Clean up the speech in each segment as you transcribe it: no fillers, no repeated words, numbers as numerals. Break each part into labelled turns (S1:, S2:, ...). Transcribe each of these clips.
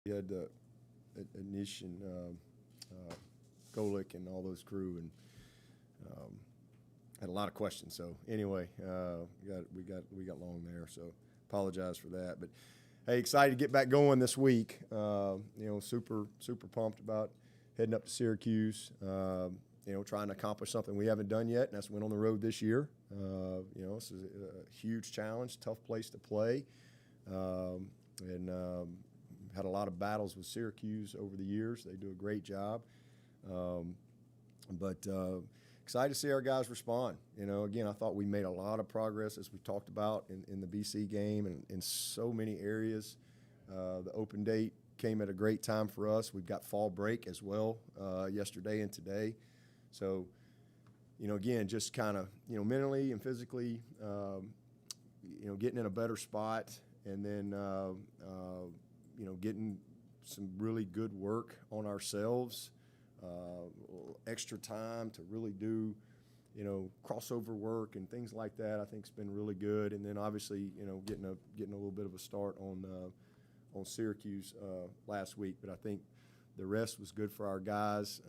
S1: We had Anish and Golick and all those crew, and had a lot of questions. So anyway, we got long there. So apologize for that. But hey, excited to get back going this week. Super pumped about heading up to Syracuse. Trying to accomplish something we haven't done yet, and that's win on the road this year. This is a huge challenge, tough place to play, and had a lot of battles with Syracuse over the years. They do a great job, but excited to see our guys respond. Again, I thought we made a lot of progress, as we talked about in the BC game, and in so many areas. The open date came at a great time for us. We've got fall break as well yesterday and today. So, again, just kind of, mentally and physically, getting in a better spot, and then, getting some really good work on ourselves, extra time to really do, crossover work and things like that. I think it's been really good. And then obviously, getting a little bit of a start on Syracuse last week. But I think the rest was good for our guys.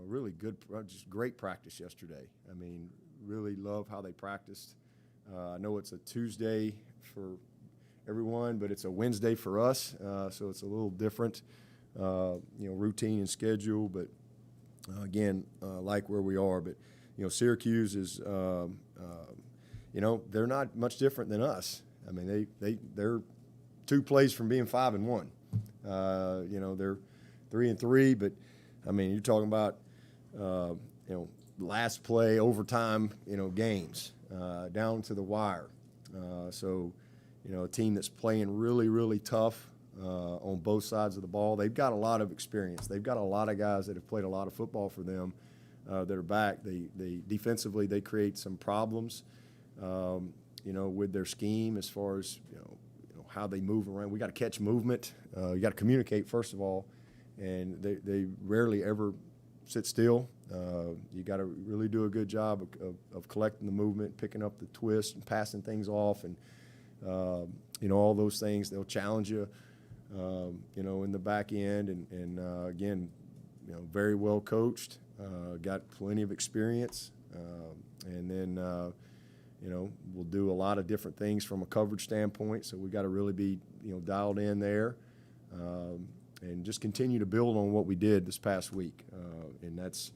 S1: Really good, just great practice yesterday. I mean, really love how they practiced. I know it's a Tuesday for everyone, but it's a Wednesday for us, so it's a little different, routine and schedule. But again, like where we are. But Syracuse is, they're not much different than us. I mean, they're 2 plays from being 5-1. They're 3-3, but I mean, you're talking about, last play, overtime, games, down to the wire. So, a team that's playing really, really tough on both sides of the ball. They've got a lot of experience. They've got a lot of guys that have played a lot of football for them that are back. They defensively, they create some problems, with their scheme as far as, how they move around. We got to catch movement. You got to communicate, first of all. And they rarely ever sit still. You got to really do a good job of collecting the movement, picking up the twist, and passing things off, and all those things. They'll challenge you, in the back end, and again, very well coached. Got plenty of experience, and then we'll do a lot of different things from a coverage standpoint. So we got to really be dialed in there. And just continue to build on what we did this past week. And that's,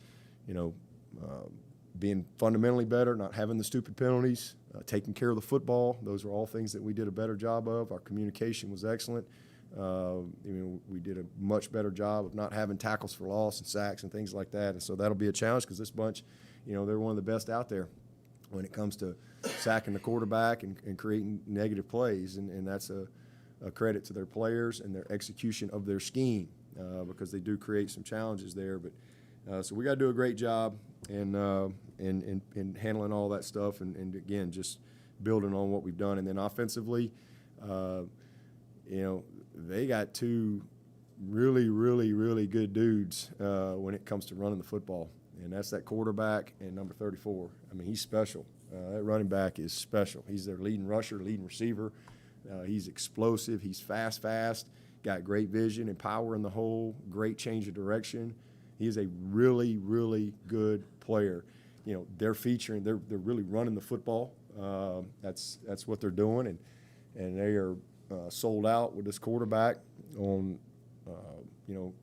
S1: being fundamentally better, not having the stupid penalties, taking care of the football. Those are all things that we did a better job of. Our communication was excellent. We did a much better job of not having tackles for loss and sacks and things like that. And so that'll be a challenge because this bunch, they're one of the best out there when it comes to sacking the quarterback and creating negative plays. And that's a credit to their players and their execution of their scheme because they do create some challenges there. But so we got to do a great job in handling all that stuff and again, just building on what we've done. And then offensively, they got 2 really, really, really good dudes when it comes to running the football. And that's that quarterback and number 34. I mean, he's special. That running back is special. He's their leading rusher, leading receiver. He's explosive. He's fast, got great vision and power in the hole, great change of direction. He is a really, really good player. They're featuring, they're really running the football. That's what they're doing, and they are sold out with this quarterback on,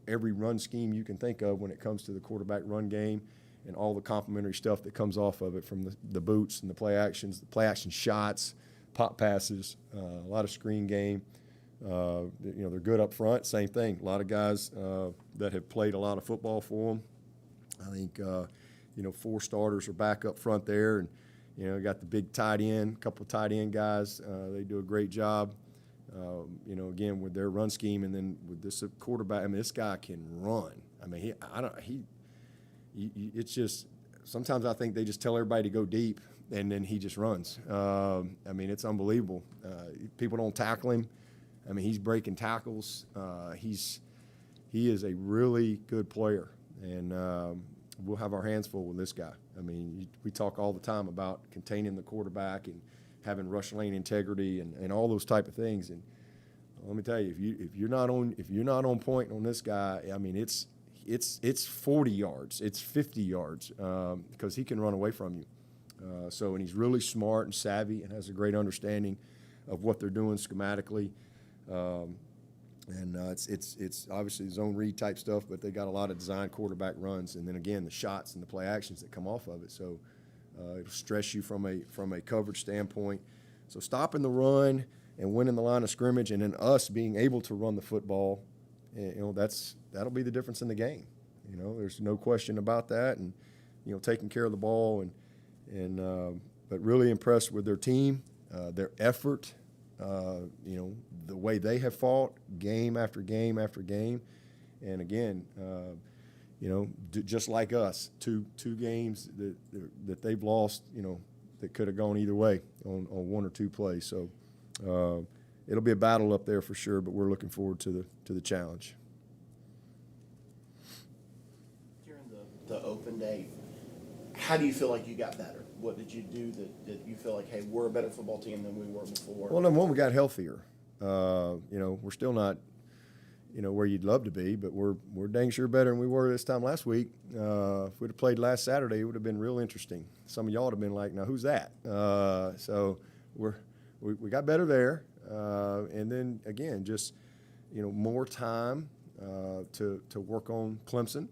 S1: every run scheme you can think of when it comes to the quarterback run game and all the complementary stuff that comes off of it from the boots and the play action shots, pop passes, a lot of screen game. They're good up front. Same thing. A lot of guys that have played a lot of football for them. I think 4 starters are back up front there, and got the big tight end, a couple of tight end guys. They do a great job. Again with their run scheme, and then with this quarterback. I mean, this guy can run. I mean, it's just sometimes I think they just tell everybody to go deep, and then he just runs. I mean, it's unbelievable. People don't tackle him. I mean, he's breaking tackles. He is a really good player, and we'll have our hands full with this guy. I mean, we talk all the time about containing the quarterback and having rush lane integrity and all those type of things. And let me tell you, if you're not on point on this guy, I mean it's 40 yards, it's 50 yards because he can run away from you. And he's really smart and savvy and has a great understanding of what they're doing schematically. It's obviously zone read type stuff, but they got a lot of design quarterback runs, and then again the shots and the play actions that come off of it. So it'll stress you from a coverage standpoint. So stopping the run and winning the line of scrimmage, and then us being able to run the football, that'll be the difference in the game. There's no question about that, and taking care of the ball but really impressed with their team, their effort. The way they have fought game after game after game. And again, just like us, two games that they've lost, that could have gone either way on one or two plays. So it'll be a battle up there for sure, but we're looking forward to the challenge.
S2: During the open day, how do you feel like you got better? What did you do that you feel like, hey, we're a better football team than we were before?
S1: Well, number one, we got healthier. We're still not, where you'd love to be, but we're dang sure better than we were this time last week. If we'd have played last Saturday, it would have been real interesting. Some of y'all would have been like, now who's that? So we got better there. And then, again, just, more time to work on Clemson.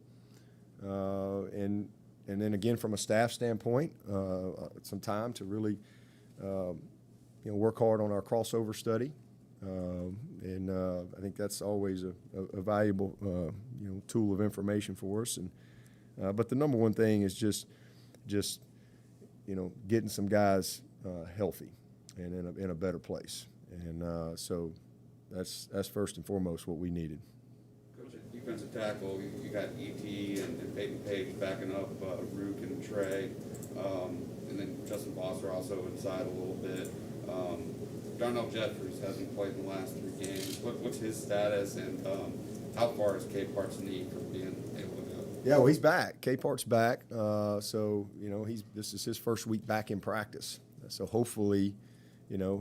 S1: And then again, from a staff standpoint, some time to really, work hard on our crossover study, I think that's always a valuable, tool of information for us. But the number one thing is just getting some guys healthy and in a better place, and so that's first and foremost what we needed.
S3: Defensive tackle, you got E.T. and Peyton Page backing up Rook and Trey, and then Justin Foster also inside a little bit. Darnell Jeffries hasn't played in the last 3 games. What's his status, and how far is K-Parts knee from being able to go?
S1: Yeah, well, he's back. K-Part's back. So this is his first week back in practice. So hopefully,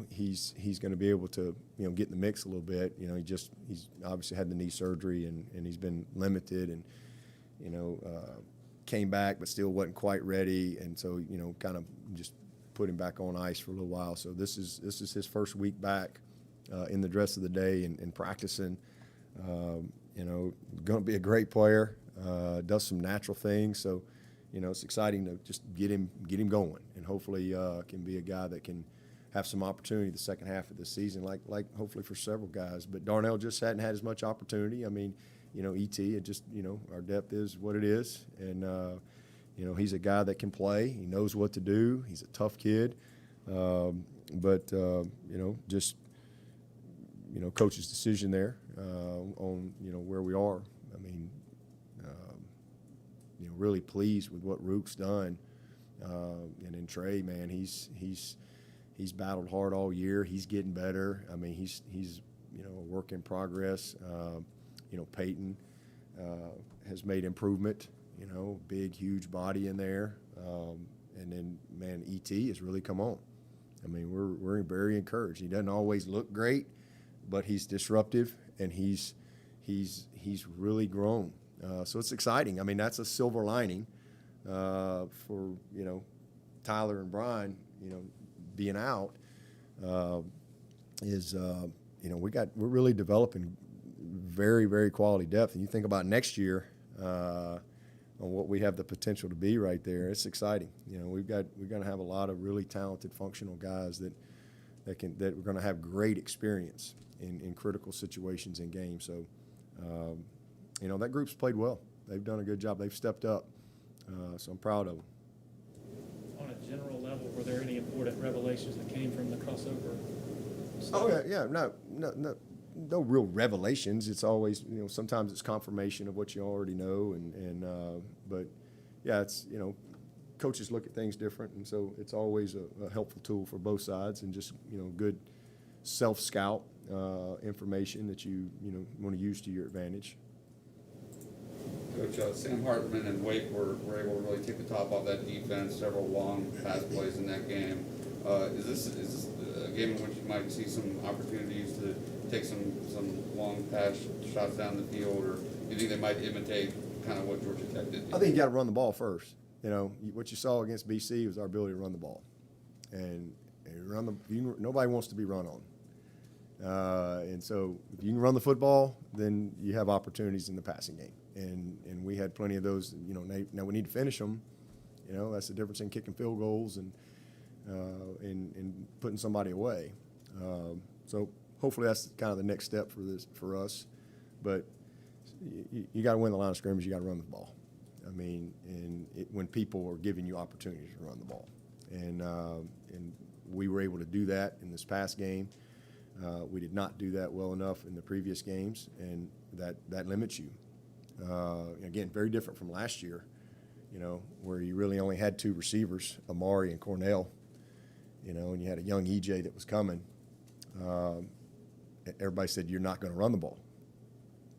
S1: he's going to be able to, get in the mix a little bit. He's obviously had the knee surgery and he's been limited and, came back but still wasn't quite ready. And so, kind of just put him back on ice for a little while. So this is his first week back in the dress of the day and practicing. Going to be a great player, does some natural things. So, it's exciting to just get him going, and hopefully can be a guy that can have some opportunity the second half of the season, like hopefully for several guys. But Darnell just hadn't had as much opportunity. I mean, E.T., it just, our depth is what it is. And, he's a guy that can play. He knows what to do. He's a tough kid. Just, coach's decision there on, where we are. I mean, really pleased with what Rook's done. And then Trey, man, he's battled hard all year. He's getting better. I mean, he's a work in progress. Peyton has made improvement. Big, huge body in there. And then, man, E.T. has really come on. I mean, we're very encouraged. He doesn't always look great, but he's disruptive and he's really grown. So it's exciting. I mean, that's a silver lining for Tyler and Brian. Being out we're really developing very, very quality depth. And you think about next year on what we have the potential to be right there. It's exciting. We're going to have a lot of really talented, functional guys that we're going to have great experience in critical situations in games. So that group's played well. They've done a good job. They've stepped up. So I'm proud of them.
S4: On a general level, were there any important revelations that came from the crossover stuff?
S1: Oh yeah. No real revelations. It's always, sometimes it's confirmation of what you already know, but yeah, it's, coaches look at things different, and so it's always a helpful tool for both sides, and just, good self-scout information that you want to use to your advantage.
S3: Coach, Sam Hartman and Wake were able to really take the top off that defense, several long pass plays in that game. Is this a game in which you might see some opportunities to take some long pass shots down the field, or you think they might imitate kind of what Georgia Tech did?
S1: I think you got to run the ball first. You know, what you saw against BC was our ability to run the ball, and nobody wants to be run on. And so if you can run the football, then you have opportunities in the passing game. And we had plenty of those. You know, now we need to finish them. You know, that's the difference in kicking field goals and putting somebody away. So hopefully that's kind of the next step for us. But you got to win the line of scrimmage. You got to run the ball. I mean, when people are giving you opportunities to run the ball, and we were able to do that in this past game. We did not do that well enough in the previous games, and that limits you. Again, very different from last year, you know, where you really only had two receivers, Amari and Cornell, you know, and you had a young EJ that was coming. Everybody said, you're not going to run the ball.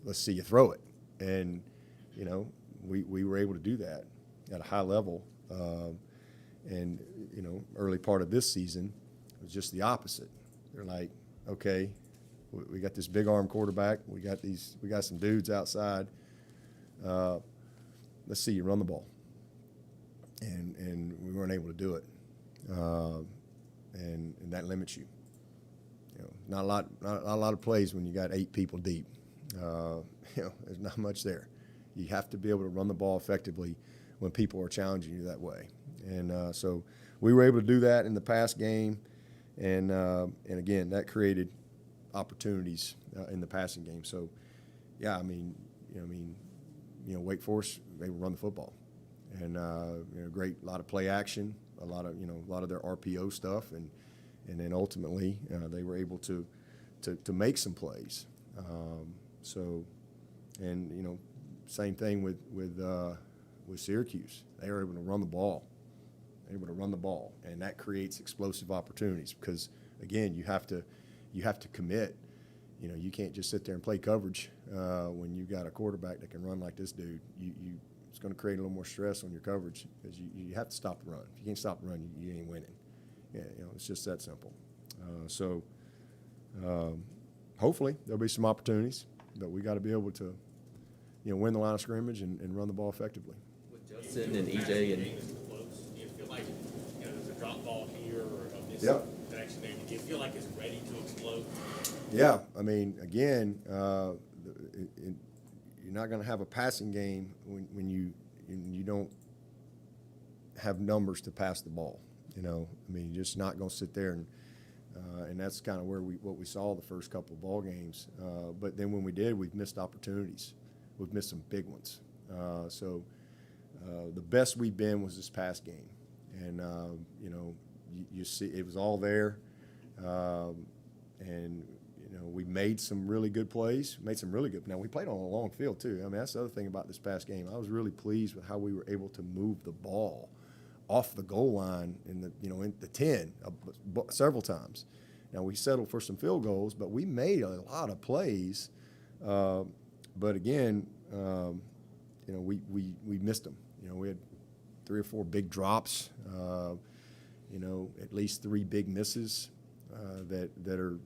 S1: Let's see you throw it. And, you know, we were able to do that at a high level. And, you know, early part of this season was just the opposite. They're like, okay, we got this big arm quarterback. We got some dudes outside. Let's see you run the ball. And we weren't able to do it. And that limits you. You know, not a lot of plays when you got 8 people deep. You know, there's not much there. You have to be able to run the ball effectively when people are challenging you that way. And so we were able to do that in the past game. And again, that created opportunities in the passing game. So, yeah, I mean, Wake Forest, they run the football, and great, lot of play action, a lot of their RPO stuff, and then ultimately they were able to make some plays. So, and same thing with Syracuse, they were able to run the ball. And that creates explosive opportunities because, again, you have to commit. You know, you can't just sit there and play coverage when you've got a quarterback that can run like this dude. It's going to create a little more stress on your coverage because you have to stop the run. If you can't stop the run, you ain't winning. Yeah, it's just that simple. So hopefully there'll be some opportunities, but we got to be able to, win the line of scrimmage and run the ball effectively.
S5: With Justin and EJ and
S6: Do you feel like there's a drop ball here or a missed
S1: Yep.
S6: connection there? Do you feel like it's ready to explode?
S1: Yeah, I mean, again, you're not going to have a passing game when you don't have numbers to pass the ball. I mean, you're just not going to sit there and that's kind of what we saw the first couple of ball games. But then when we did, we've missed opportunities. We've missed some big ones. So the best we've been was this past game, and you see it was all there, and we made some really good plays. Now we played on a long field too. I mean, that's the other thing about this past game. I was really pleased with how we were able to move the ball off the goal line in the 10 several times. Now we settled for some field goals, but we made a lot of plays. But again, we missed them. We had 3 or 4 big drops. At least 3 big misses that are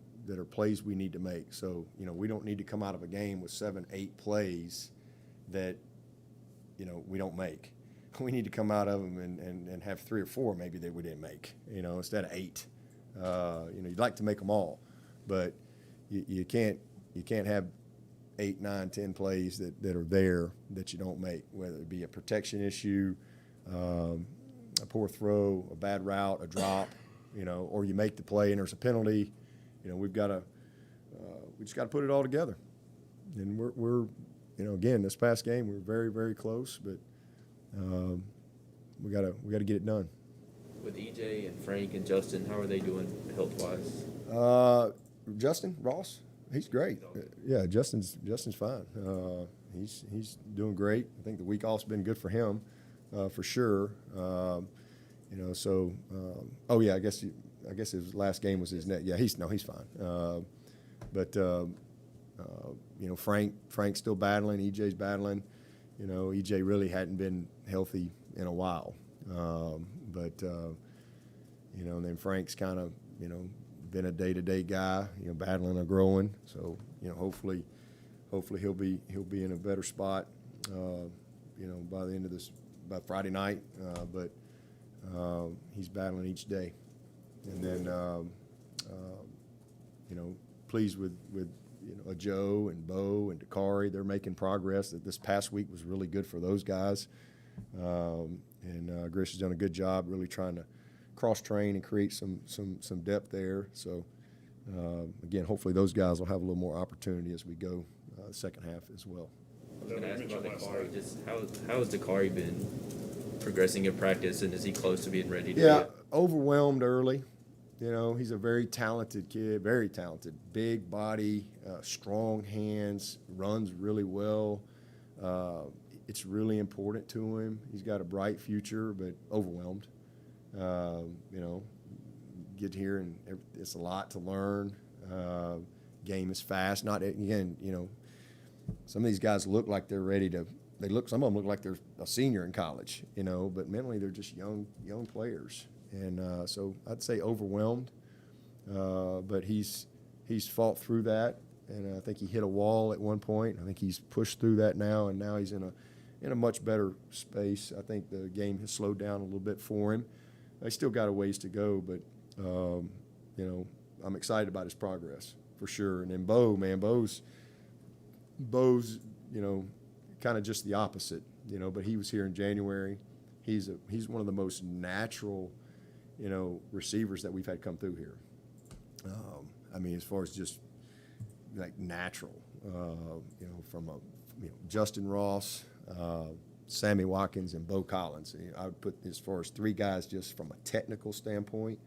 S1: plays we need to make. So we don't need to come out of a game with 7, 8 plays that we don't make. We need to come out of them and have 3 or 4 maybe that we didn't make. Instead of 8. You'd like to make them all, but you can't have 8, 9, 10 plays that are there that you don't make, whether it be a protection issue, a poor throw, a bad route, a drop, or you make the play and there's a penalty. We just got to put it all together. And we're again, this past game we were very, very close, but we gotta get it done.
S5: with EJ and Frank and Justin, how are they doing health-wise?
S1: Justin Ross, he's great. Yeah, Justin's fine. He's doing great. I think the week off's been good for him, for sure. I guess his last game was his neck. Yeah, he's fine. Frank's still battling. EJ's battling. EJ really hadn't been healthy in a while. And then Frank's kind of, been a day-to-day guy, battling or growing. So, hopefully he'll be in a better spot, by the end of by Friday night. But he's battling each day. And then, pleased with Joe and Bo and Dakari. They're making progress. That this past week was really good for those guys. And Grish has done a good job really trying to cross-train and create some depth there. So, again, hopefully those guys will have a little more opportunity as we go the second half as well.
S5: I was going to ask about Dakari. Just how has Dakari been progressing in practice, and is he close to being ready to
S1: Yeah, overwhelmed early. He's a very talented kid, very talented. Big body, strong hands, runs really well. It's really important to him. He's got a bright future, but overwhelmed. Get here and it's a lot to learn. Game is fast. Not again, some of these guys look like they're ready to. Some of them look like they're a senior in college, but mentally they're just young players. And so I'd say overwhelmed, but he's fought through that, and I think he hit a wall at one point. I think he's pushed through that now, and now he's in a much better space. I think the game has slowed down a little bit for him. He's still got a ways to go, but I'm excited about his progress for sure. And then Bo's kind of just the opposite, but he was here in January. He's one of the most natural receivers that we've had come through here. As far as just like natural, from Justin Ross, Sammy Watkins, and Bo Collins. I would put as far as three guys just from a technical standpoint,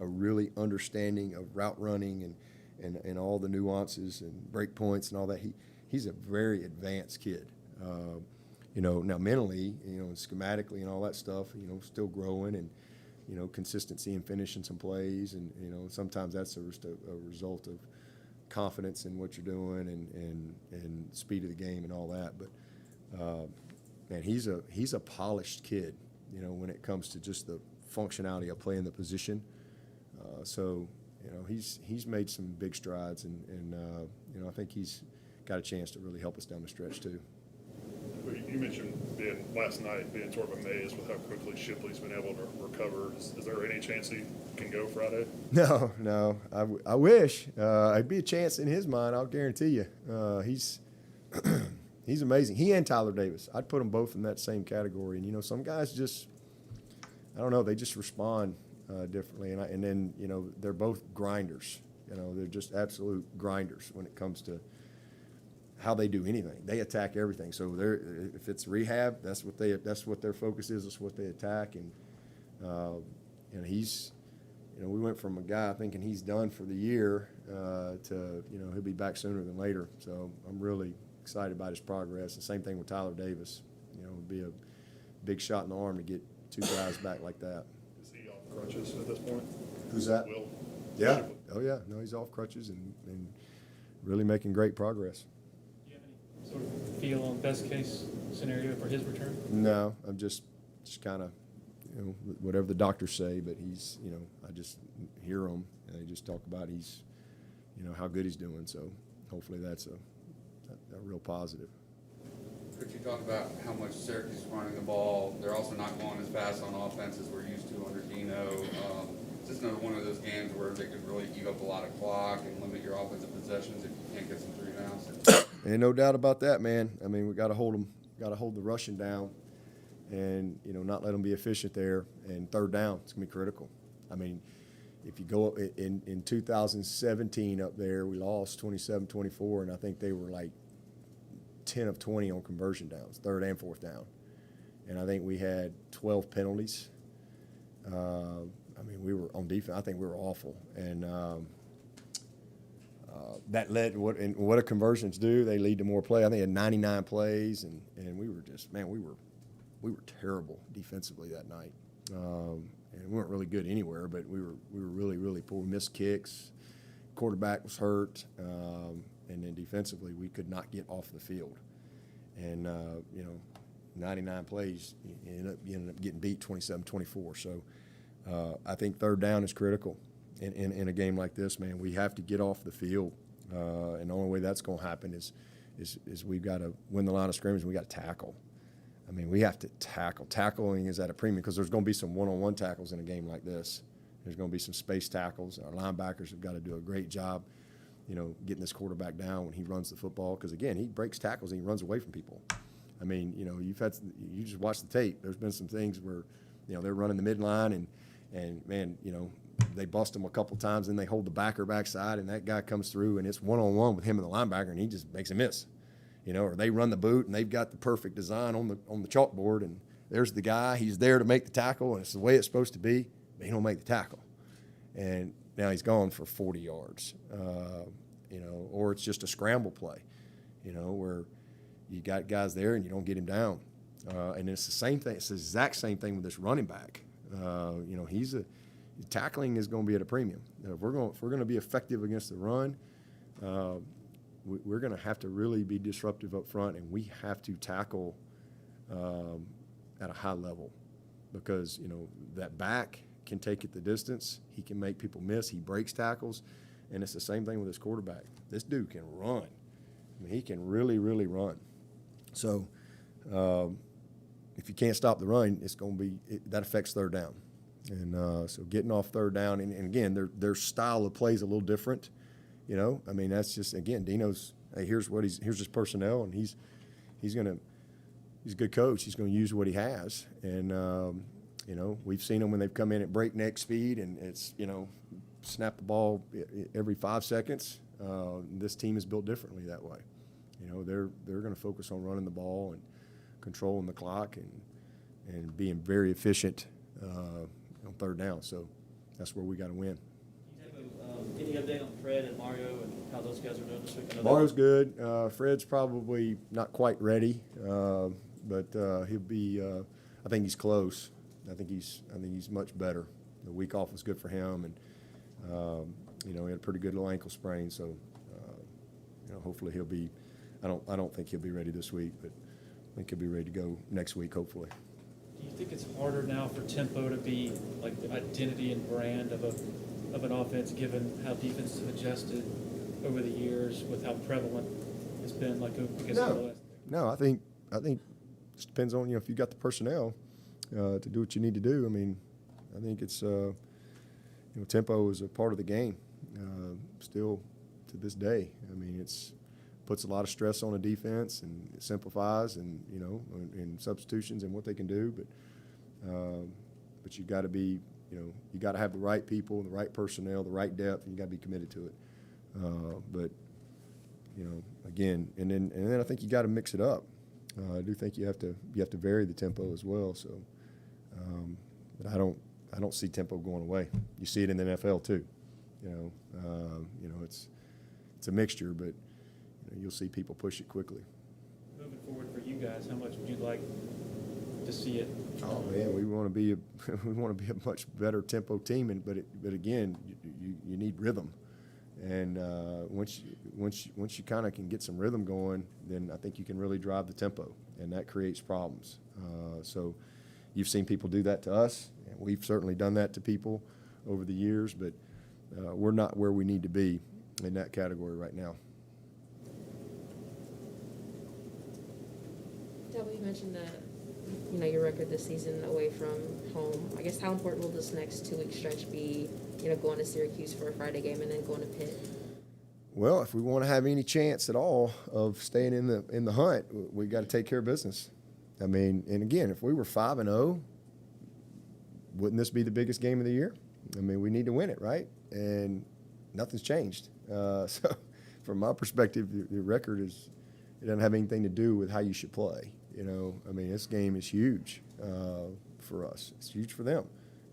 S1: a really understanding of route running and all the nuances and break points and all that. He's a very advanced kid. Now mentally, and schematically and all that stuff, still growing and, consistency and finishing some plays. And, sometimes that's just a result of confidence in what you're doing and speed of the game and all that. But, man, he's a polished kid, when it comes to just the functionality of playing the position. So, he's made some big strides and I think he's got a chance to really help us down the stretch too.
S7: You mentioned last night being sort of amazed with how quickly Shipley's been able to recover. Is there any chance he can go Friday?
S1: No. I wish. It'd be a chance in his mind, I'll guarantee you. He's amazing. He and Tyler Davis. I'd put them both in that same category. And, some guys just, I don't know, they just respond differently. And then, they're both grinders. They're just absolute grinders when it comes to how they do anything. They attack everything. So if it's rehab, that's what their focus is. That's what they attack. And he's, we went from a guy thinking he's done for the year to he'll be back sooner than later. So I'm really excited about his progress. The same thing with Tyler Davis. It would be a big shot in the arm to get two guys back like that.
S7: Is he off crutches at this point?
S1: Who's that?
S7: Will?
S1: Yeah.
S7: Shipley.
S1: Oh yeah. No, he's off crutches and really making great progress.
S4: Do you have any sort of feel on best case scenario for his return?
S1: No, I'm just kind of, whatever the doctors say, but he's, I just hear him and they just talk about how good he's doing. So hopefully that's a real positive.
S3: Could you talk about how much Syracuse is running the ball? They're also not going as fast on offense as we're used to under Dino. It's just another one of those games where they could really eat up a lot of clock and limit your offensive possessions if you can't get some 3 downs.
S1: And no doubt about that, man. I mean, we got to hold the rushing down and, not let them be efficient there. And third down, it's going to be critical. I mean, if you go in 2017 up there, we lost 27-24, and I think they were like 10 of 20 on conversion downs, third and fourth down. And I think we had 12 penalties. We were on defense. I think we were awful. And that led what do conversions do? They lead to more play. I think it had 99 plays, and we were just, man, we were terrible defensively that night. And we weren't really good anywhere, but we were really, really poor. We missed kicks. Quarterback was hurt. And then defensively, we could not get off the field. And, 99 plays, you ended up getting beat 27-24. So I think third down is critical. in a game like this, man. We have to get off the field, and the only way that's going to happen is we've got to win the line of scrimmage, and we got to tackle. I mean, we have to tackle. Tackling is at a premium because there's going to be some one-on-one tackles in a game like this. There's going to be some space tackles. Our linebackers have got to do a great job, getting this quarterback down when he runs the football because, again, he breaks tackles and he runs away from people. I mean, you just watch the tape. There's been some things where, they're running the midline and man, they bust him a couple times and they hold the backer backside and that guy comes through and it's one-on-one with him and the linebacker and he just makes a miss. Or they run the boot and they've got the perfect design on the chalkboard and there's the guy, he's there to make the tackle and it's the way it's supposed to be, but he don't make the tackle. And now he's gone for 40 yards, or it's just a scramble play, where you got guys there and you don't get him down. And it's the same thing. It's the exact same thing with this running back. Tackling is going to be at a premium. If we're going to be effective against the run, we're going to have to really be disruptive up front, and we have to tackle at a high level because that back can take it the distance. He can make people miss. He breaks tackles, and it's the same thing with his quarterback. This dude can run. I mean, he can really, really run. So if you can't stop the run, it's going to be that affects third down. And so getting off third down, and again, their style of play is a little different. I mean, that's just, again, Dino's, hey, here's his personnel, and he's a good coach. He's going to use what he has. And, we've seen them when they've come in at breakneck speed, and it's, snap the ball every 5 seconds. This team is built differently that way. They're going to focus on running the ball and controlling the clock and being very efficient on third down. So that's where we got to win.
S4: Any update on Fred and Mario and how those guys are doing this week?
S1: Mario's good. Fred's probably not quite ready, but he'll be. I think he's close. I think he's much better. The week off was good for him, and he had a pretty good little ankle sprain. So hopefully he'll be. I don't think he'll be ready this week, but I think he'll be ready to go next week, hopefully.
S4: Do you think it's harder now for tempo to be like the identity and brand of an offense, given how defenses have adjusted over the years with how prevalent it's been, like because of the last?
S1: No, I think it depends on if you got the personnel to do what you need to do. I mean, I think it's tempo is a part of the game still to this day. I mean, it's puts a lot of stress on a defense and it simplifies and in substitutions and what they can do, but you got to be. You got to have the right people, the right personnel, the right depth, and you got to be committed to it. But again, and then I think you got to mix it up. I do think you have to vary the tempo as well. So, but I don't see tempo going away. You see it in the NFL too. It's a mixture, but you'll see people push it quickly.
S4: Moving forward for you guys, how much would you like to see it?
S1: Oh man, we want to be a much better tempo team, but again, you need rhythm, and once you kind of can get some rhythm going, then I think you can really drive the tempo, and that creates problems. So you've seen people do that to us, and we've certainly done that to people over the years, but we're not where we need to be in that category right now.
S8: Delby, you mentioned your record this season away from home. I guess how important will this next 2-week stretch be, going to Syracuse for a Friday game and then going to Pitt?
S1: Well, if we want to have any chance at all of staying in the hunt, we got to take care of business. I mean, and again, if we were 5-0, wouldn't this be the biggest game of the year? I mean, we need to win it, right? And nothing's changed. So from my perspective, the record it doesn't have anything to do with how you should play. I mean, this game is huge for us. It's huge for them.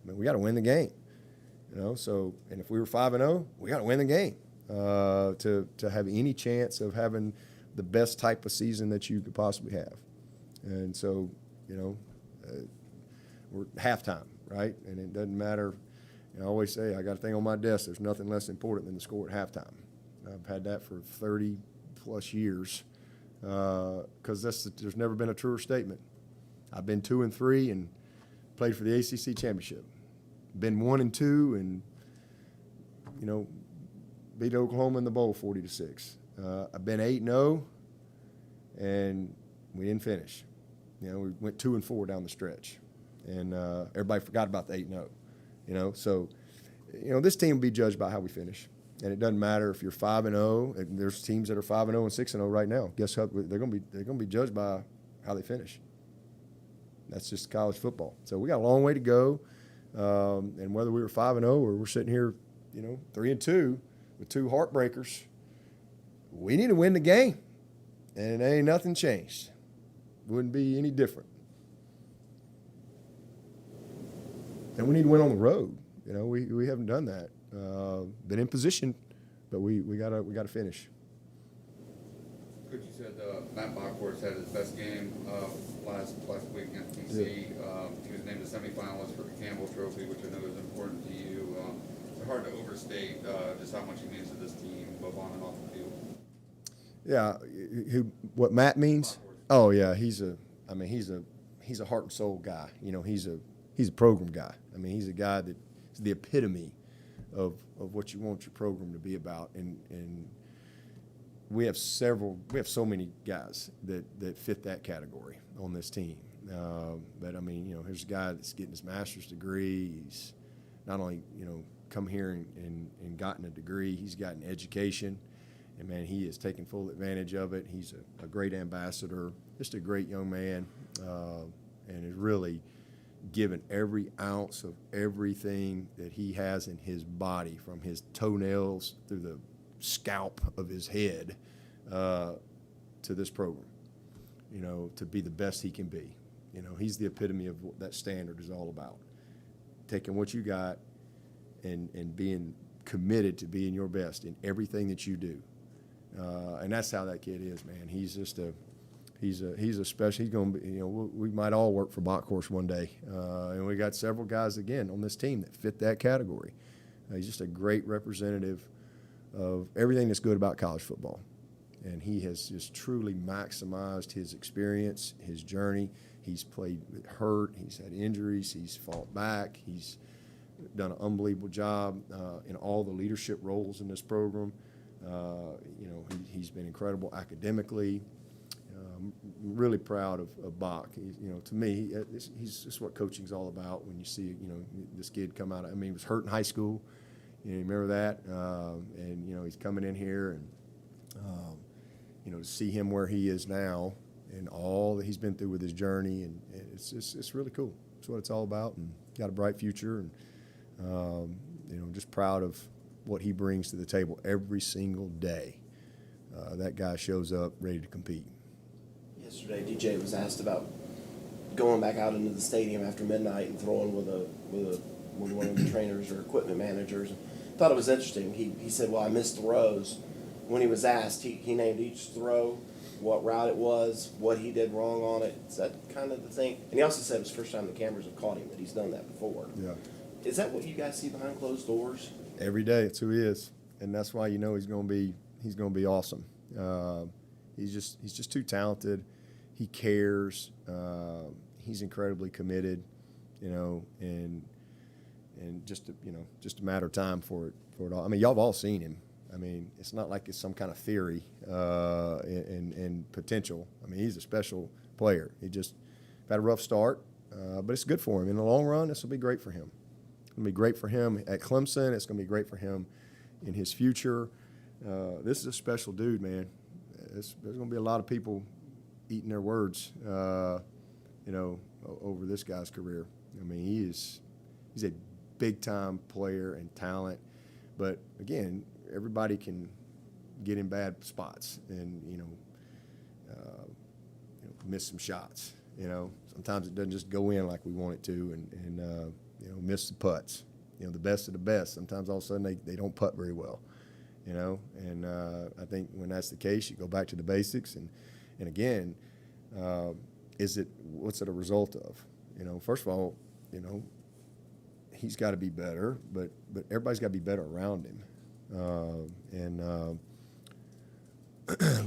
S1: I mean, we got to win the game. So, and if we were 5-0, we got to win the game to have any chance of having the best type of season that you could possibly have. And so, we're halftime, right? And it doesn't matter. I always say, I got a thing on my desk, there's nothing less important than the score at halftime. I've had that for 30-plus years. Because there's never been a truer statement. I've been 2-3 and played for the ACC championship. Been 1-2 and beat Oklahoma in the bowl 40-6. I've been 8-0, and we didn't finish. We went 2-4 down the stretch, and everybody forgot about the 8-0. So this team will be judged by how we finish, and it doesn't matter if you're 5-0. And there's teams that are 5-0 and 6-0 right now. Guess how they're going to be judged by how they finish. That's just college football. So we got a long way to go, and whether we were 5-0 or we're sitting here, 3-2 with 2 heartbreakers, we need to win the game, and ain't nothing changed. Wouldn't be any different. And we need to win on the road. We haven't done that. Been in position, but we gotta finish.
S3: Coach, you said Matt Bockhorst had his best game last week against DC. He was named a semifinalist for the Campbell Trophy, which I know is important to you. It's hard to overstate just how much he means to this team, both on and off the field.
S1: Yeah, what Matt means? Oh yeah, he's a heart and soul guy. He's a program guy. He's a guy that's the epitome of what you want your program to be about. And we have so many guys that fit that category on this team. But here's a guy that's getting his master's degree. He's not only come here and gotten a degree, he's gotten education. And, man, he is taking full advantage of it. He's a great ambassador, just a great young man, and is really given every ounce of everything that he has in his body, from his toenails through the scalp of his head, to this program, to be the best he can be. He's the epitome of what that standard is all about, taking what you got and being committed to being your best in everything that you do. And that's how that kid is, man. He's just he's a special. He's going to be, we might all work for Bockhorst one day. And we got several guys again on this team that fit that category. He's just a great representative of everything that's good about college football. And he has just truly maximized his experience, his journey. He's played hurt. He's had injuries. He's fought back. He's done an unbelievable job in all the leadership roles in this program. He's been incredible academically. Really proud of Bach. To me, he's just what coaching's all about. When you see, this kid come out. He was hurt in high school. You remember that? And he's coming in here, and to see him where he is now, and all that he's been through with his journey, and it's really cool. It's what it's all about, and got a bright future, and just proud of what he brings to the table every single day. That guy shows up ready to compete.
S2: Yesterday, DJ was asked about going back out into the stadium after midnight and throwing with one of the trainers or equipment managers. Thought it was interesting. He said, "Well, I missed throws." When he was asked, he named each throw, what route it was, what he did wrong on it. Is that kind of the thing? And he also said it was the first time the cameras have caught him, that he's done that before.
S1: Yeah.
S2: Is that what you guys see behind closed doors?
S1: Every day, it's who he is, and that's why he's going to be awesome. He's just too talented. He cares. He's incredibly committed, and just a matter of time for it all. Y'all have all seen him. It's not like it's some kind of theory and potential. He's a special player. He just had a rough start, but it's good for him. In the long run, this will be great for him. It's going to be great for him at Clemson. It's going to be great for him in his future. This is a special dude, man. There's going to be a lot of people eating their words, over this guy's career. He's a big-time player and talent. But, again, everybody can get in bad spots and, miss some shots. Sometimes it doesn't just go in like we want it to and miss the putts. The best of the best, sometimes all of a sudden they don't putt very well, And I think when that's the case, you go back to the basics. And again, what's it a result of? First of all, he's got to be better, but everybody's got to be better around him.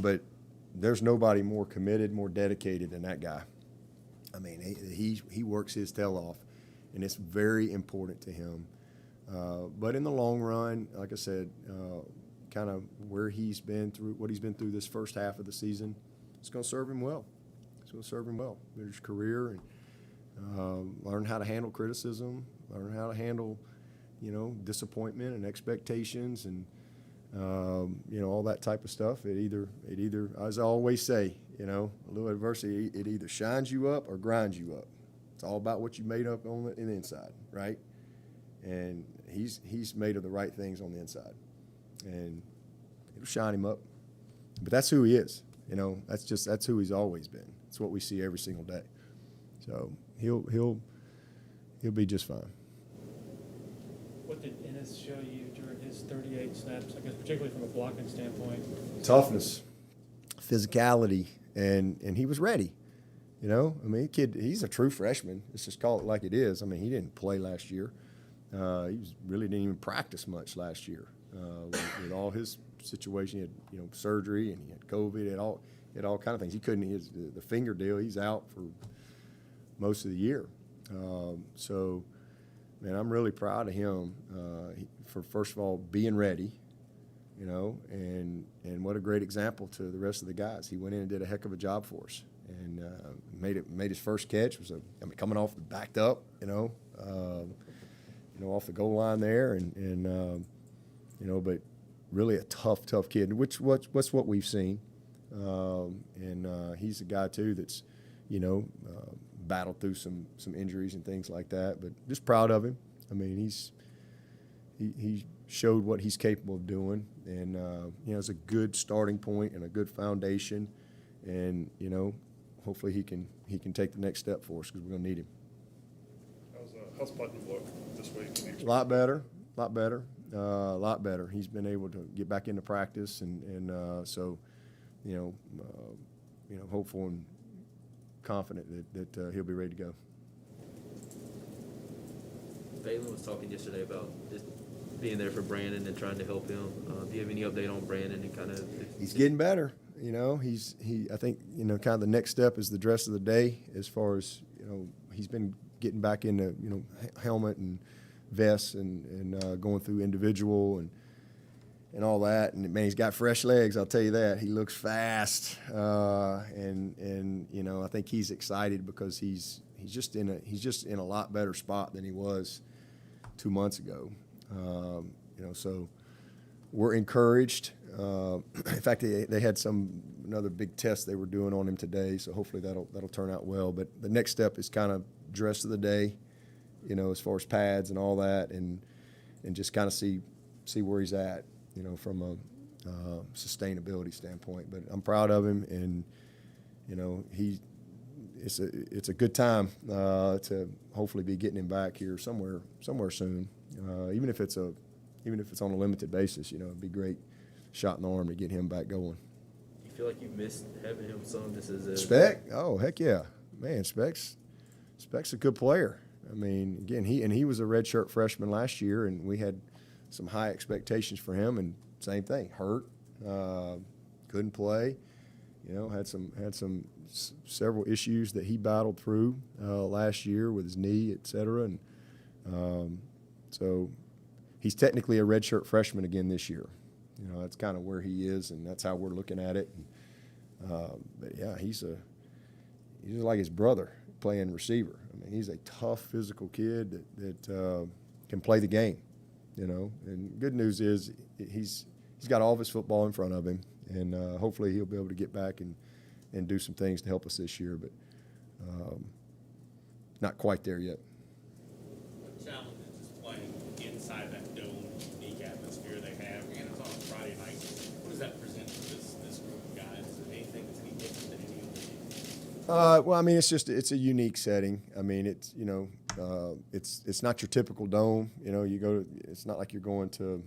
S1: But there's nobody more committed, more dedicated than that guy. He works his tail off, and it's very important to him But in the long run, like I said, kind of where he's been through, what he's been through this first half of the season, it's going to serve him well. It's going to serve him well in his career, and learn how to handle criticism, learn how to handle, disappointment and expectations, and all that type of stuff. It either, as I always say, a little adversity, it either shines you up or grinds you up. It's all about what you made up on the inside, right? And he's made of the right things on the inside, and it'll shine him up. But that's who he is. That's who he's always been. It's what we see every single day. So he'll be just fine.
S4: What did Ennis show you during his 38 snaps, I guess particularly from a blocking standpoint?
S1: Toughness, physicality, and he was ready. Kid, he's a true freshman. Let's just call it like it is. He didn't play last year. Really didn't even practice much last year with all his situation. He had surgery, and he had COVID. He had all kind of things. He couldn't. The finger deal. He's out for most of the year. So, man, I'm really proud of him for first of all being ready. And what a great example to the rest of the guys. He went in and did a heck of a job for us, and made his first catch. Coming off backed up, off the goal line there, and but really a tough kid, what's what we've seen, and he's a guy too that's, battled through some injuries and things like that, but just proud of him. He showed what he's capable of doing, and it's a good starting point and a good foundation, and hopefully he can take the next step for us, because we're going to need him.
S7: How's Putnam look this week?
S1: A lot better. He's been able to get back into practice, and so hopeful and confident that he'll be ready to go.
S5: Balin was talking yesterday about just being there for Brandon and trying to help him. Do you have any update on Brandon and kind of?
S1: He's getting better. I think kind of the next step is the dress of the day, as far as he's been getting back into helmet and vests and going through individual and all that. And man, he's got fresh legs. I'll tell you that. He looks fast, and I think he's excited because he's just in a lot better spot than he was 2 months ago. So we're encouraged. In fact, they had another big test they were doing on him today, so hopefully that'll turn out well. But the next step is kind of dress of the day, as far as pads and all that, and just kind of see where he's at, from a sustainability standpoint. But I'm proud of him, and it's a good time to hopefully be getting him back here somewhere soon, even if it's on a limited basis. It'd be great shot in the arm to get him back going.
S5: You feel like you missed having him some? This is
S1: Speck? Oh, heck yeah, man. Speck's a good player. Again, he was a redshirt freshman last year, and we had some high expectations for him. And same thing, hurt, couldn't play. Had some several issues that he battled through last year with his knee, et cetera. And so he's technically a redshirt freshman again this year. That's kind of where he is, and that's how we're looking at it. But yeah, he's like his brother playing receiver. He's a tough, physical kid that can play the game. And good news is he's got all of his football in front of him, and hopefully he'll be able to get back and do some things to help us this year, but not quite there yet.
S6: What challenge is playing inside that dome, unique atmosphere they have, and it's on a Friday night? What does that present to this group of guys? Is there anything that's any different than any other game?
S1: It's a unique setting. It's not your typical dome. It's not like you're going to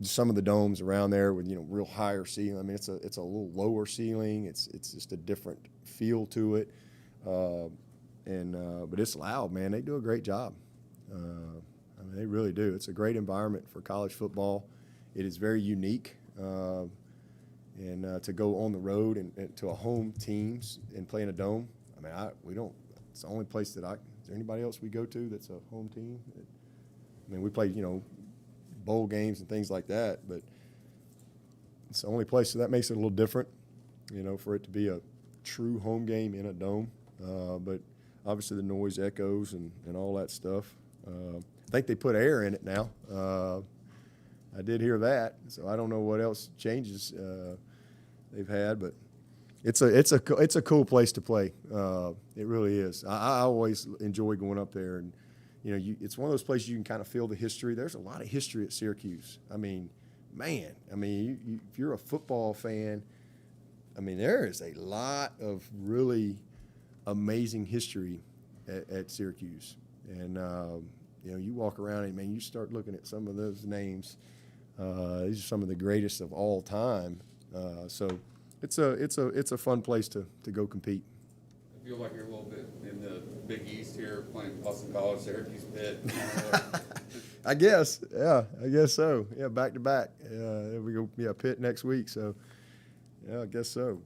S1: some of the domes around there with real higher ceiling. It's a little lower ceiling. It's just a different feel to it, but it's loud, man. They do a great job. They really do. It's a great environment for college football. It is very unique, and to go on the road and to a home teams and play in a dome. We don't. It's the only place that Is there anybody else we go to that's a home team? I mean, we play, bowl games and things like that, but it's the only place, so that makes it a little different, for it to be a true home game in a dome. But obviously the noise echoes and all that stuff. I think they put air in it now. I did hear that, so I don't know what else changes they've had, but it's a cool place to play. It really is. I always enjoy going up there, and it's one of those places you can kind of feel the history. There's a lot of history at Syracuse. I mean, man, if you're a football fan, there is a lot of really amazing history at Syracuse, and you walk around and you start looking at some of those names. These are some of the greatest of all time. So it's a fun place to go compete.
S3: I feel like you're a little bit in the Big East here, playing Boston College, Syracuse, Pitt.
S1: I guess so. Yeah, back to back. We go Pitt next week. So yeah, I guess so.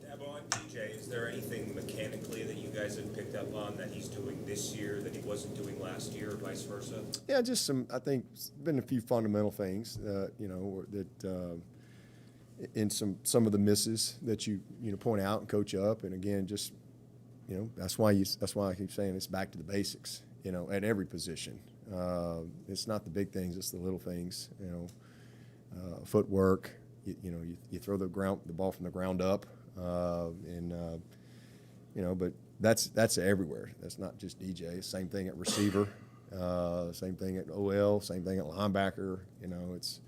S9: Dabo, on DJ, is there anything mechanically that you guys have picked up on that he's doing this year that he wasn't doing last year, or vice versa?
S1: Yeah, just some. I think been a few fundamental things that in some of the misses that you point out and coach up, and again, just that's why I keep saying it's back to the basics. At every position, it's not the big things; it's the little things. Footwork. You throw the ball from the ground up, but that's everywhere. That's not just DJ. Same thing at receiver, same thing at OL, same thing at linebacker. It's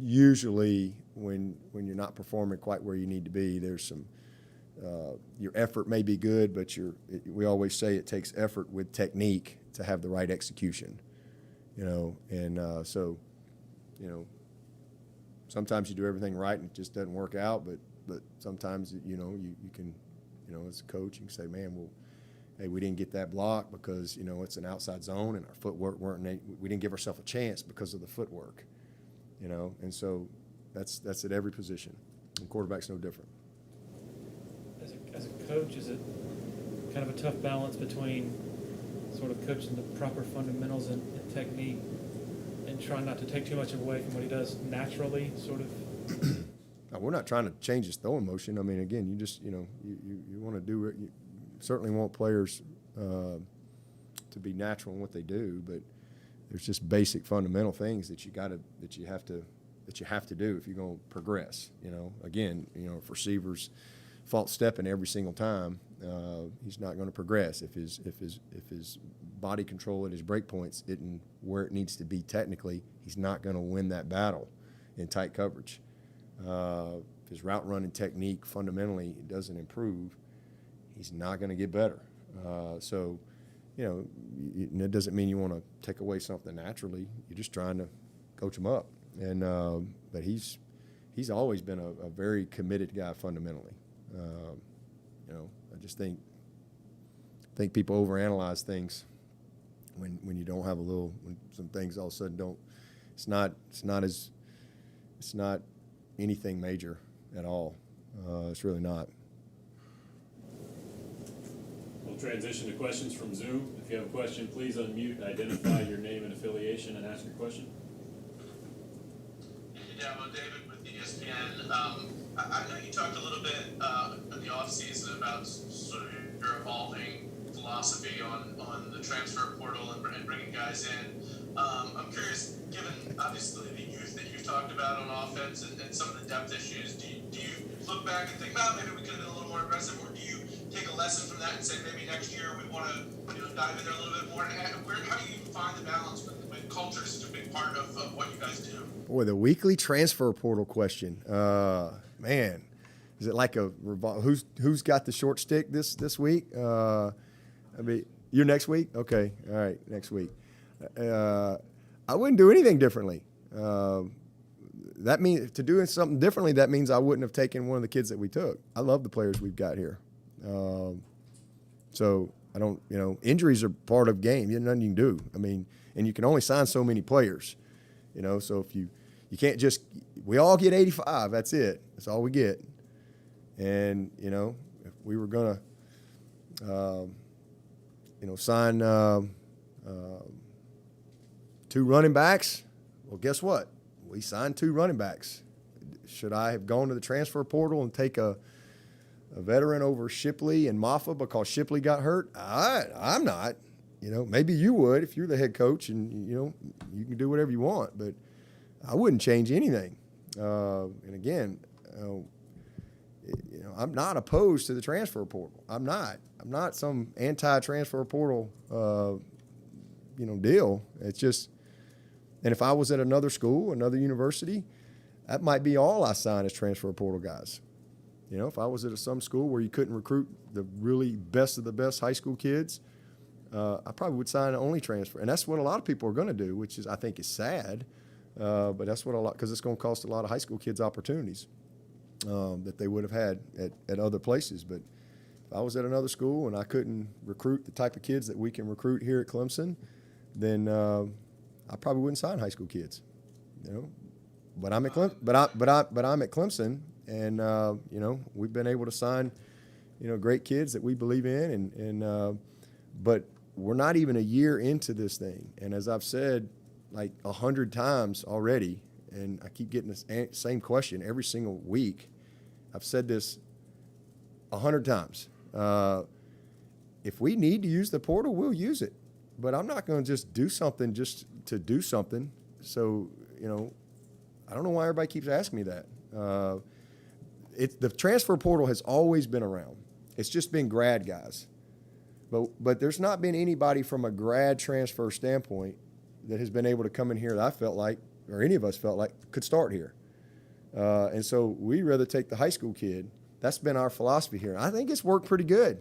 S1: usually when you're not performing quite where you need to be, there's some your effort may be good, but we always say it takes effort with technique to have the right execution. So sometimes you do everything right and it just doesn't work out, but sometimes you can as a coach you can say, man, well, hey, we didn't get that block because it's an outside zone and our footwork we didn't give ourselves a chance because of the footwork. And so that's at every position, and quarterback's no different.
S4: As a coach, is it kind of a tough balance between sort of coaching the proper fundamentals and technique and trying not to take too much away from what he does naturally, sort of?
S1: No, we're not trying to change his throwing motion. Again, you just you want to do it. You certainly want players to be natural in what they do, but there's just basic fundamental things that you have to do if you're going to progress. Again, if receivers false stepping every single time, he's not going to progress. If his body control at his break points isn't where it needs to be technically, he's not going to win that battle in tight coverage. If his route running technique fundamentally doesn't improve, he's not going to get better. It doesn't mean you want to take away something naturally. You're just trying to coach him up. And but he's always been a very committed guy fundamentally. I just think people overanalyze things when you don't have when some things all of a sudden don't. It's not anything major at all. It's really not.
S10: We'll transition to questions from Zoom. If you have a question, please unmute, identify your name and affiliation, and ask your question.
S11: Yeah, well, David with ESPN. I know you talked a little bit in the offseason about sort of your evolving philosophy on the transfer portal and bringing guys in. I'm curious, given obviously the youth that you've talked about on offense and some of the depth issues, do you look back and think, well, maybe we could have been a little more aggressive, or do you take a lesson from that and say maybe next year we want to dive in there a little bit more? And how do you find the balance when culture is such a big part of what you guys do?
S1: Boy, the weekly transfer portal question. Man, is it like who's got the short stick this week? You're next week? Okay, all right, next week. I wouldn't do anything differently. That means to do something differently. That means I wouldn't have taken one of the kids that we took. I love the players we've got here. So I don't. Injuries are part of game. There's nothing you can do. And you can only sign so many players. So if you can't just. We all get 85. That's it. That's all we get. And if we were gonna sign 2 running backs. Well, guess what? We signed 2 running backs. Should I have gone to the transfer portal and take a veteran over Shipley and Maffa because Shipley got hurt? I'm not. Maybe you would if you're the head coach and, you can do whatever you want, but I wouldn't change anything. And again, I'm not opposed to the transfer portal. I'm not some anti-transfer portal, deal. It's just, and if I was at another school, another university, that might be all I sign as transfer portal guys. If I was at some school where you couldn't recruit the really best of the best high school kids, I probably would sign only transfer. And that's what a lot of people are going to do, which is, I think, is sad. But that's what because it's going to cost a lot of high school kids opportunities that they would have had at other places. But if I was at another school and I couldn't recruit the type of kids that we can recruit here at Clemson, then I probably wouldn't sign high school kids. But I'm at I'm at Clemson, and we've been able to sign great kids that we believe in, and but we're not even a year into this thing. And as I've said like 100 times already, and I keep getting the same question every single week. I've said this 100 times. If we need to use the portal, we'll use it. But I'm not going to just do something just to do something. So, I don't know why everybody keeps asking me that. The transfer portal has always been around. It's just been grad guys. But there's not been anybody from a grad transfer standpoint that has been able to come in here that I felt like, or any of us felt like, could start here. And so we'd rather take the high school kid. That's been our philosophy here. I think it's worked pretty good.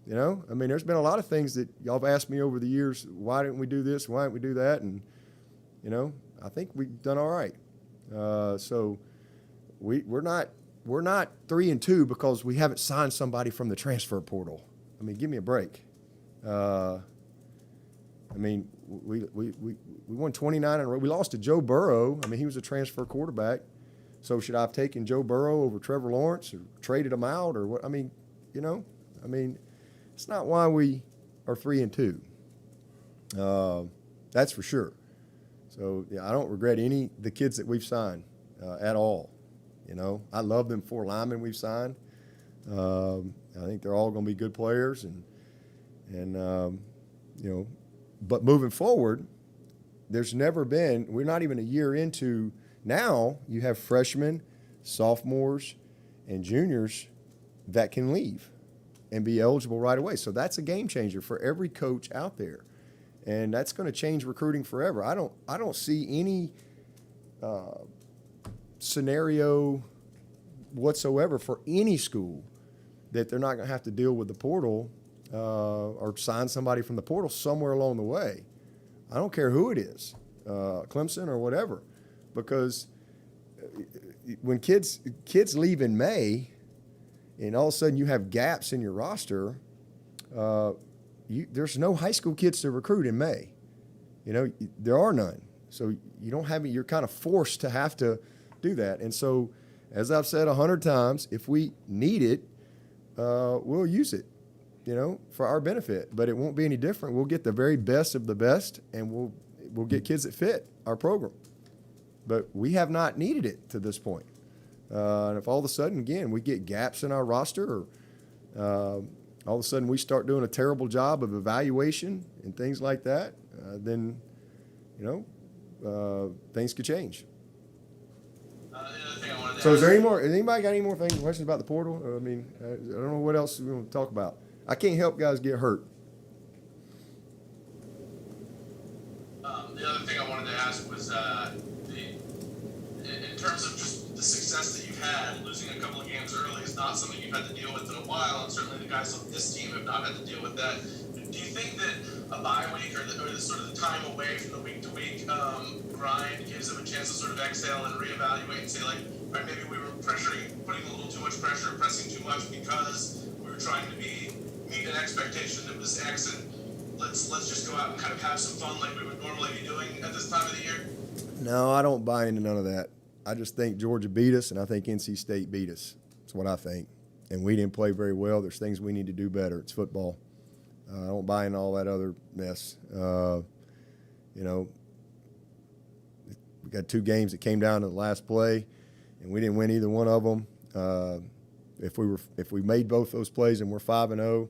S1: There's been a lot of things that y'all have asked me over the years, why didn't we do this? Why didn't we do that? And, I think we've done all right. So we're not 3-2 because we haven't signed somebody from the transfer portal. Give me a break. We won 29 in a row. We lost to Joe Burrow. He was a transfer quarterback. So should I have taken Joe Burrow over Trevor Lawrence or traded him out or what? It's not why we are 3-2. That's for sure. So yeah, I don't regret the kids that we've signed at all. I love them 4 linemen we've signed. I think they're all going to be good players, but moving forward, we're not even a year into. Now you have freshmen, sophomores, and juniors that can leave and be eligible right away. So that's a game changer for every coach out there, and that's going to change recruiting forever. I don't see any scenario whatsoever for any school that they're not going to have to deal with the portal or sign somebody from the portal somewhere along the way. I don't care who it is, Clemson or whatever, because when kids leave in May and all of a sudden you have gaps in your roster, there's no high school kids to recruit in May. There are none. So you don't have, you're kind of forced to have to do that. And so, as I've said 100 times, if we need it, we'll use it, for our benefit. But it won't be any different. We'll get the very best of the best, and we'll get kids that fit our program. But we have not needed it to this point. And if all of a sudden, again, we get gaps in our roster, or all of a sudden we start doing a terrible job of evaluation and things like that, then, things could change. So is anybody got any more questions about the portal? I don't know what else we want to talk about. I can't help guys get hurt.
S11: The other thing I wanted to ask was in terms of just the success that you've had, losing a couple of games early is not something you've had to deal with in a while, and certainly the guys on this team have not had to deal with that. Do you think that a bye week or the sort of the time away from the week-to-week grind gives them a chance to sort of exhale and reevaluate and say, like, all right, maybe we were putting a little too much pressure, pressing too much because we were trying to meet an expectation that was X, and let's just go out and kind of have some fun like we would normally be doing at this time of the year?
S1: No, I don't buy into none of that. I just think Georgia beat us, and I think NC State beat us. That's what I think. and we didn't play very well. There's things we need to do better. It's football. I don't buy in all that other mess. You know, we got 2 games that came down to the last play, and we didn't win either one of them. If we made both those plays and we're 5-0,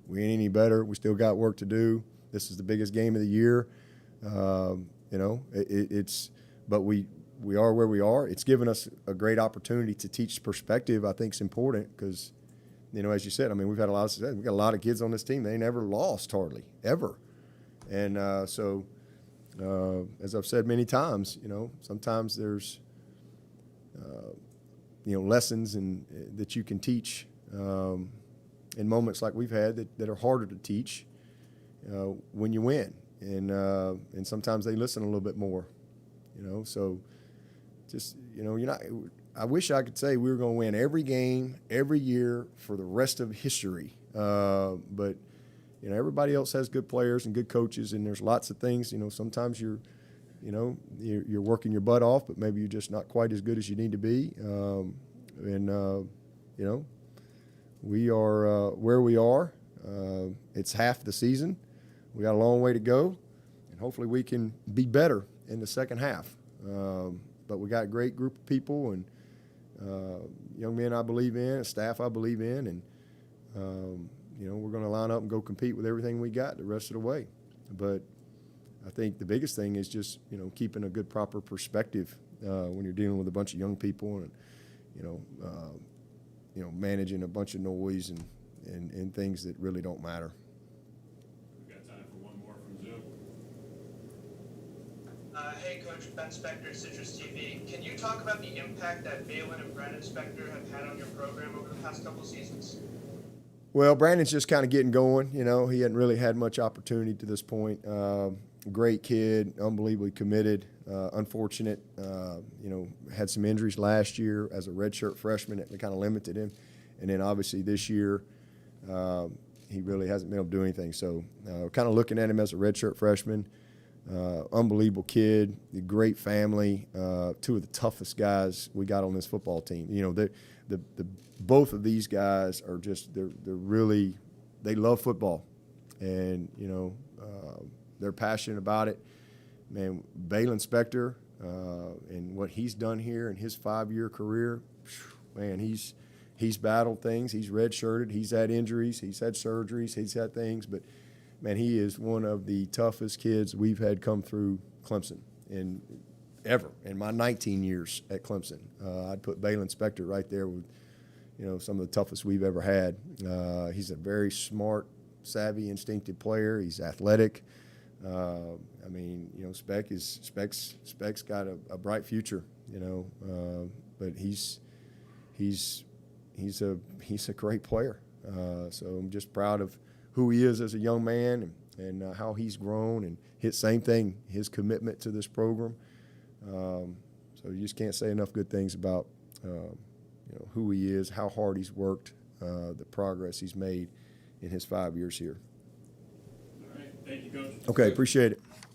S1: we ain't any better. We still got work to do. This is the biggest game of the year. You know, but we are where we are. It's given us a great opportunity to teach perspective. I think is important because, you know, as you said, I mean, we've had a lot of success. We've got a lot of kids on this team. They never lost hardly, ever. And so, as I've said many times, you know, sometimes there's, you know, lessons that you can teach in moments like we've had that are harder to teach when you win. And sometimes they listen a little bit more, you know. So just, you know, I wish I could say we were going to win every game, every year for the rest of history. But, you know, everybody else has good players and good coaches, and there's lots of things, you know, sometimes you're working your butt off, but maybe you're just not quite as good as you need to be. You know, we are where we are. It's half the season. We got a long way to go, and hopefully we can be better in the second half. But we got a great group of people and young men I believe in, staff I believe in, and you know, we're going to line up and go compete with everything we got the rest of the way. But I think the biggest thing is just, you know, keeping a good, proper perspective when you're dealing with a bunch of young people and, you know, managing a bunch of noise and things that really don't matter.
S10: We've got time for one more from Zoom.
S11: Hey, Coach, Ben Spector, Citrus TV. Can you talk about the impact that Balin and Brandon Spector have had on your program over the past couple seasons?
S1: Well, Brandon's just kind of getting going. You know, he hadn't really had much opportunity to this point. Great kid, unbelievably committed. Unfortunate, you know, had some injuries last year as a redshirt freshman that kind of limited him. And then obviously this year, he really hasn't been able to do anything. So kind of looking at him as a redshirt freshman. Unbelievable kid, a great family, 2 of the toughest guys we got on this football team. You know, the both of these guys are just they're really, they love football, and you know they're passionate about it. Man, Balin Spector and what he's done here in his 5-year career, man, he's battled things. He's redshirted. He's had injuries. He's had surgeries. He's had things, but man, he is one of the toughest kids we've had come through Clemson ever in my 19 years at Clemson. I'd put Balin Spector right there with, you know, some of the toughest we've ever had. He's a very smart, savvy, instinctive player. He's athletic. I mean, you know, Spec's got a bright future, you know, but he's a great player. So I'm just proud of who he is as a young man and how he's grown, and same thing, his commitment to this program. So you just can't say enough good things about you know, who he is, how hard he's worked, the progress he's made in his 5 years here.
S10: All right, thank you, Coach.
S1: Okay, appreciate it.